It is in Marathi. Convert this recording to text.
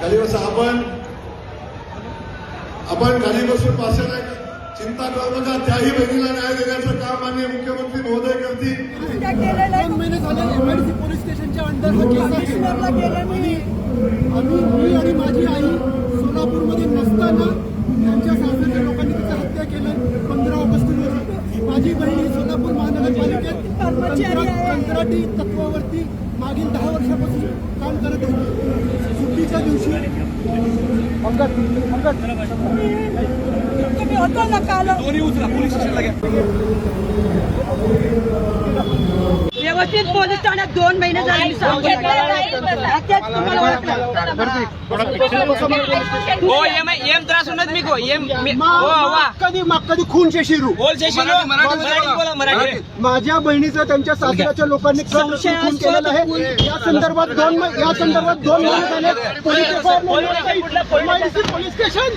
खाली बसा. आपण खाली बसून भाषण आहे. चिंता करू नका. त्याही बहिणीला न्याय देण्याचं काम माननीय मुख्यमंत्री महोदय करतील. 2 महिने झाले एमआयडीसी पोलीस स्टेशनच्या अंडर मी आणि माझी आई सोलापूरमध्ये नसताना त्यांच्या सासऱ्याच्या लोकांनी तिचं हत्या केलं 15 ऑगस्ट रोजी. माझी बहीण सोलापूर महानगरपालिकेत कंत्राटी तत्वावरती मागील 10 वर्षापासून काम करत होती. सुट्टीच्या दिवशी तुम्ही होतो ना काल दोन्ही उचला पोलीस स्टेशनला घ्या. व्यवस्थित पोलीस ठाण्यात 2 महिने झाले. मी सांगतो तुम्हाला हो एम त्रास होणार मी को एम हो वा कधी खूनचे शिरू बोलचे मराठी बोला मराठी. माझ्या बहिणीचं त्यांच्या सासऱ्याच्या लोकांनी खून केलेलं आहे. या संदर्भात 2 महिने झाले पोलीस स्टेशन